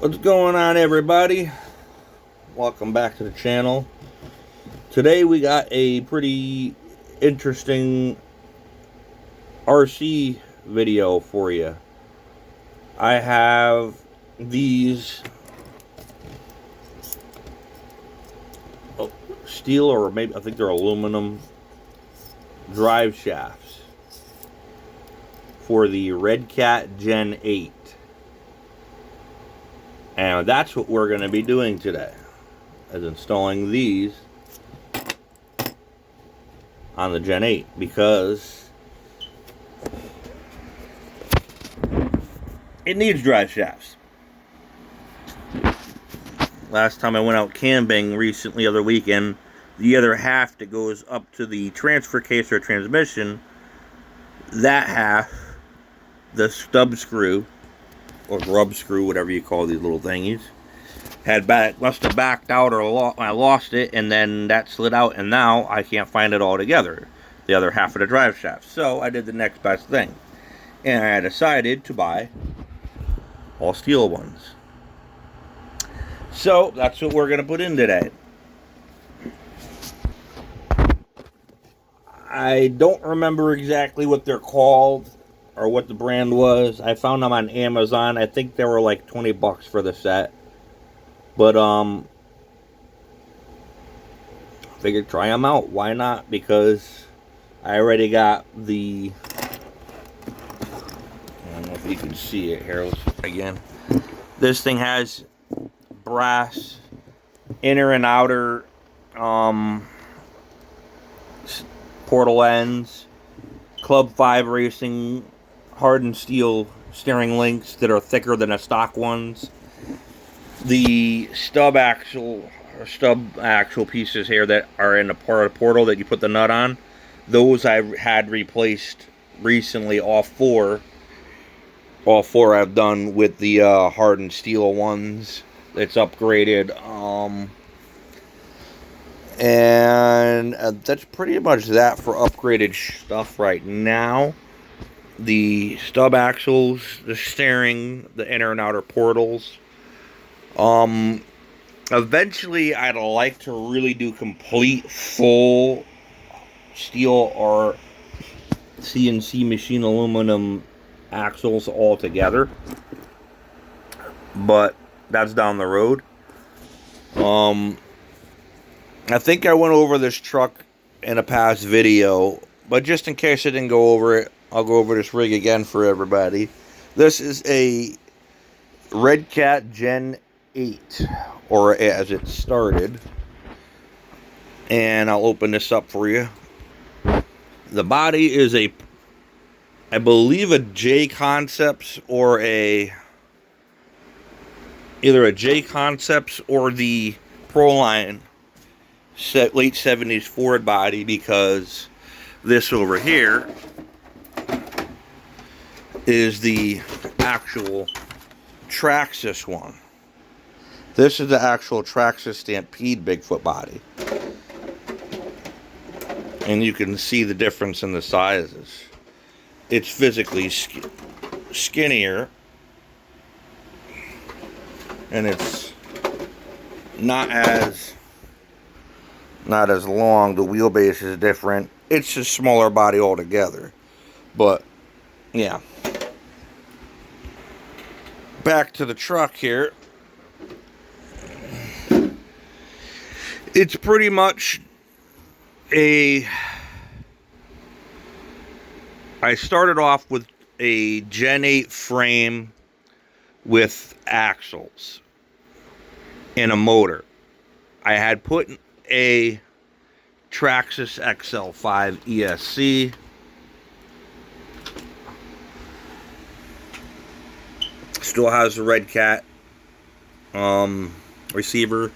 What's going on, everybody? Welcome back to the channel. Today we got a pretty interesting RC video for you. I have these steel, or maybe I think they're aluminum, drive shafts for the Redcat Gen 8. And that's what we're going to be doing today, is installing these on the Gen 8, because it needs drive shafts. Last time I went out camping recently, other weekend, the other half that goes up to the transfer case or transmission, that half, the stub screw or grub screw, whatever you call these little thingies, must have backed out, or I lost it, and then that slid out, and now I can't find it all together, the other half of the drive shaft. So I did the next best thing, and I decided to buy all steel ones. So that's what we're going to put in today. I don't remember exactly what they're called or what the brand was. I found them on Amazon. I think they were like 20 bucks for the set. But figured try them out. Why not? Because I already got the, I don't know if you can see it here. Let's again. This thing has brass inner and outer portal ends, Club 5 Racing hardened steel steering links that are thicker than the stock ones. The stub axle pieces here that are in the part of the portal that you put the nut on, those I had replaced recently. All four I've done with the hardened steel ones. It's upgraded. And that's pretty much that for upgraded stuff right now. The stub axles, the steering, the inner and outer portals. Eventually I'd like to really do complete full steel or CNC machine aluminum axles all together, but that's down the road. I think I went over this truck in a past video, but just in case I didn't go over it, I'll go over this rig again for everybody. This is a Redcat Gen 8, or as it started, and I'll open this up for you. The body is I believe a J Concepts, or either a J Concepts or the Proline late 70s Ford body, because this over here is the actual Traxxas one. This is the actual Traxxas Stampede Bigfoot body, and you can see the difference in the sizes. It's physically skinnier, and it's not as long. The wheelbase is different. It's a smaller body altogether. But yeah, back to the truck here. It's pretty much I started off with a Gen 8 frame with axles and a motor. I had put a Traxxas XL5 ESC. Still has the Redcat receiver.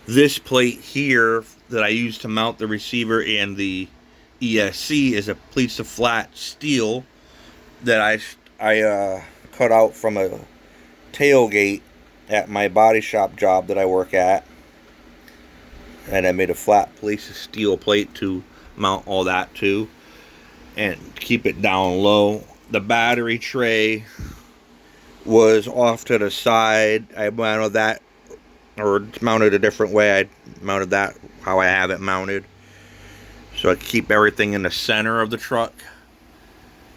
This plate here that I use to mount the receiver and the ESC is a piece of flat steel that I cut out from a tailgate at my body shop job that I work at, and I made a flat piece of steel plate to mount all that to and keep it down low. The battery tray was off to the side. I mounted that, or it's mounted a different way. I mounted that how I have it mounted. So I keep everything in the center of the truck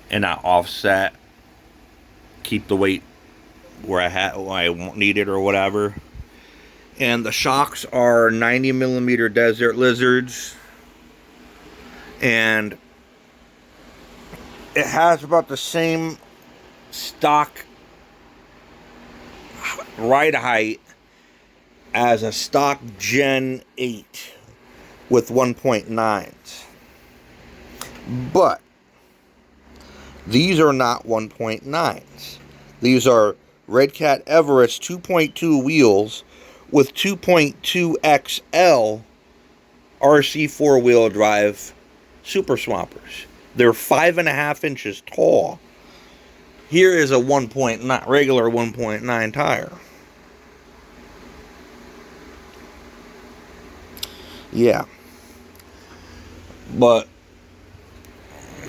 and not offset. Keep the weight where I need it or whatever. And the shocks are 90mm Desert Lizards. And it has about the same stock ride height as a stock Gen 8 with 1.9s. But these are not 1.9s. These are Red Cat Everest 2.2 wheels with 2.2 XL RC four-wheel drive Super Swampers. They're 5.5 inches tall. Here is a regular 1.9 tire. Yeah. But,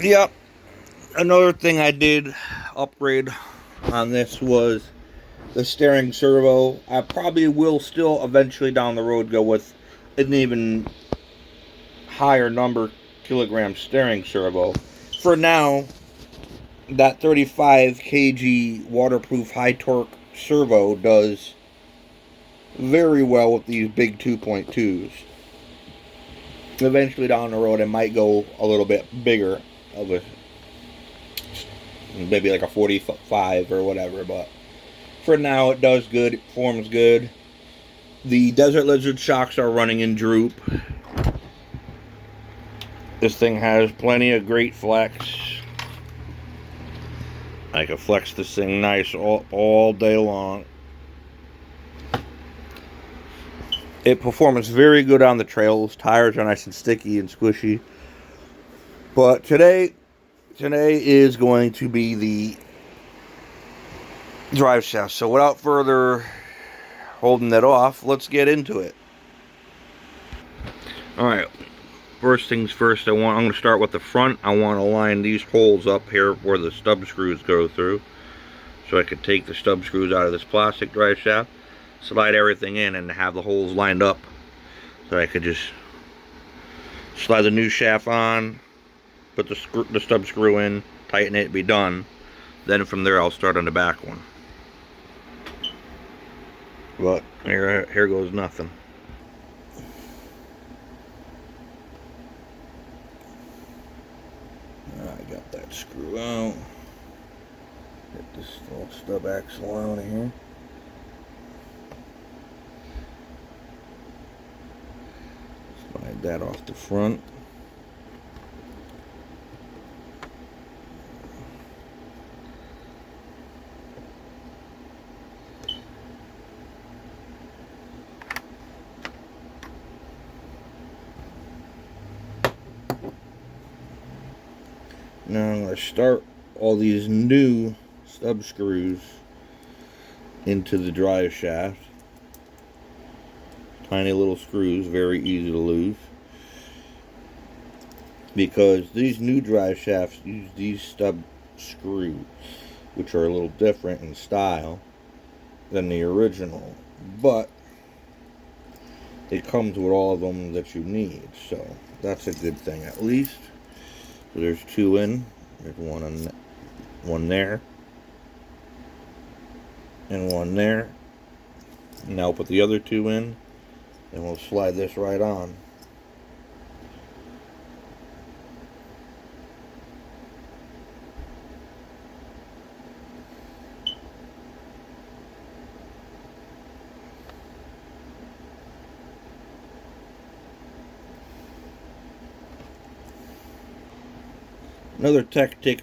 yep. Another thing I did upgrade on this was the steering servo. I probably will still eventually down the road go with an even higher number kilogram steering servo. For now, that 35 kg waterproof high torque servo does very well with these big 2.2s. Eventually down the road, it might go a little bit bigger of a, maybe like a 45 or whatever, but for now it does good. It performs good. The Desert Lizard shocks are running in droop. This thing has plenty of great flex. I can flex this thing nice all day long. It performs very good on the trails. Tires are nice and sticky and squishy. But today is going to be the drive shaft. So without further holding that off, let's get into it. Alright, first things first, I'm going to start with the front. I want to line these holes up here where the stub screws go through. So I could take the stub screws out of this plastic drive shaft, slide everything in, and have the holes lined up. So I could just slide the new shaft on, put the stub screw in, tighten it, be done. Then from there I'll start on the back one. But here goes nothing. I got that screw out. Get this little stub axle out of here. Slide that off the front. Now I'm going to start all these new stub screws into the drive shaft. Tiny little screws, very easy to lose. Because these new drive shafts use these stub screws, which are a little different in style than the original. But it comes with all of them that you need, so that's a good thing at least. So there's two in. There's one there, and one there. Now put the other two in, and we'll slide this right on. Another tech tip,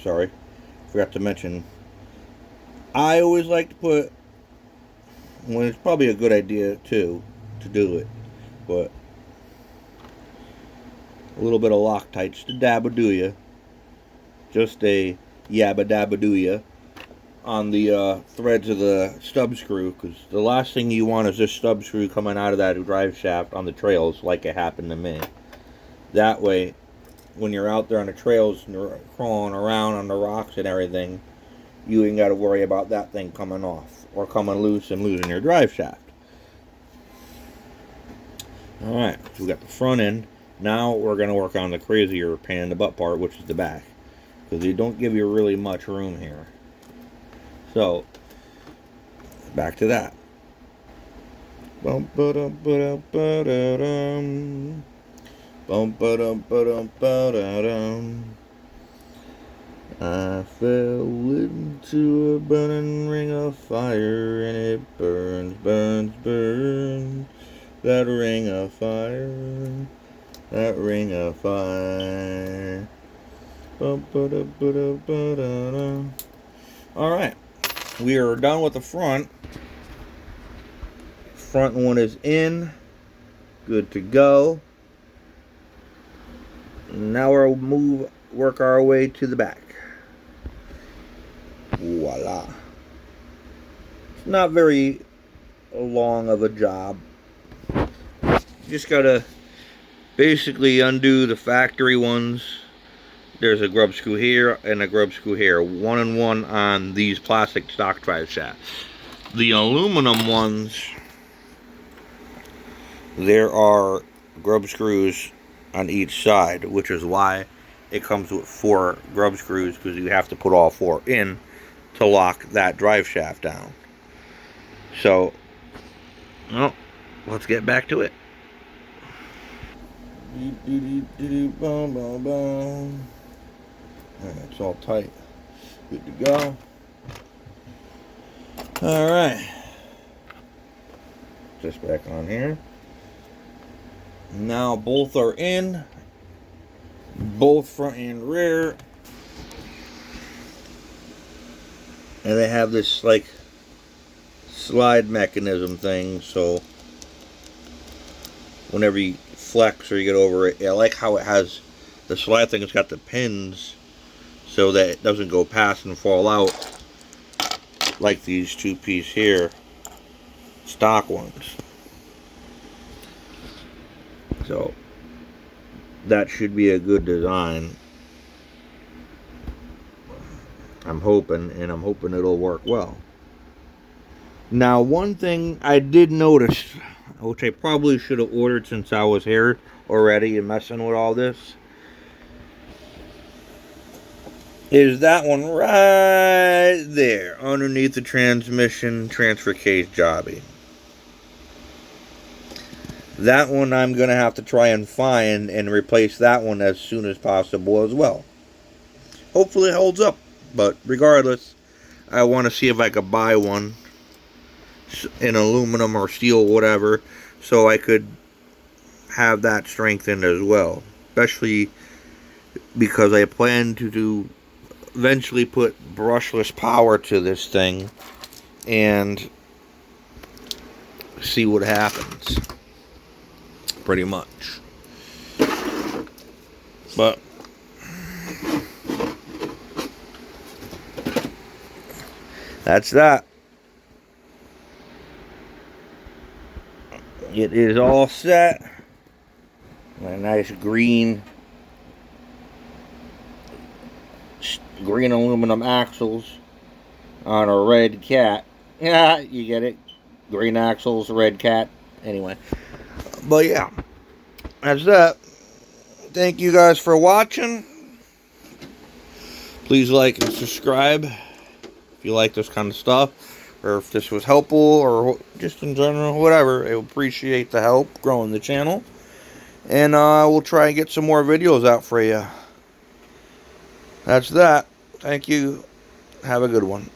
sorry, forgot to mention. I always like to put, well, it's probably a good idea too, to do it, but a little bit of Loctite, just a dab-a-doo-ya, just a yabba-dabba-doo-ya on the threads of the stub screw, because the last thing you want is this stub screw coming out of that drive shaft on the trails like it happened to me. That way when you're out there on the trails and you're crawling around on the rocks and everything, you ain't got to worry about that thing coming off or coming loose and losing your drive shaft. Alright, so we got the front end. Now we're going to work on the crazier pain in the butt part, which is the back. Because they don't give you really much room here. So, back to that. Bum ba dum ba dum ba da dum. Bum ba dum ba dum ba da dum. I fell into a burning ring of fire, and it burns, burns, burns. That ring of fire, that ring of fire. Bum ba dum ba dum ba da dum. Alright, we are done with the front. Front one is in, good to go. Now we'll work our way to the back. Voila. It's not very long of a job. Just gotta basically undo the factory ones. There's a grub screw here and a grub screw here. 1 and 1 on these plastic stock drive shafts. The aluminum ones, there are grub screws on each side, which is why it comes with 4 grub screws, because you have to put all 4 in to lock that drive shaft down. So, well, let's get back to it. It's all tight. Good to go. Alright. Just back on here. Now both are in. Both front and rear. And they have this like slide mechanism thing, so whenever you flex or you get over it, I like how it has the slide thing. It's got the pins so that it doesn't go past and fall out like these 2-piece here stock ones. So that should be a good design. I'm hoping it'll work well. Now, one thing I did notice, which I probably should have ordered since I was here already and messing with all this, is that one right there underneath the transmission transfer case jobbing. That one I'm going to have to try and find and replace that one as soon as possible as well. Hopefully it holds up, but regardless, I want to see if I could buy one in aluminum or steel, whatever, so I could have that strengthened as well. Especially because I plan to eventually put brushless power to this thing and see what happens. Pretty much. But that's that. It is all set. A nice green aluminum axles on a red cat. Yeah, you get it. Green axles, red cat. Anyway. But yeah, that's that. Thank you guys for watching. Please like and subscribe if you like this kind of stuff, or if this was helpful, or just in general, whatever. I appreciate the help growing the channel. And we'll try and get some more videos out for you. That's that. Thank you. Have a good one.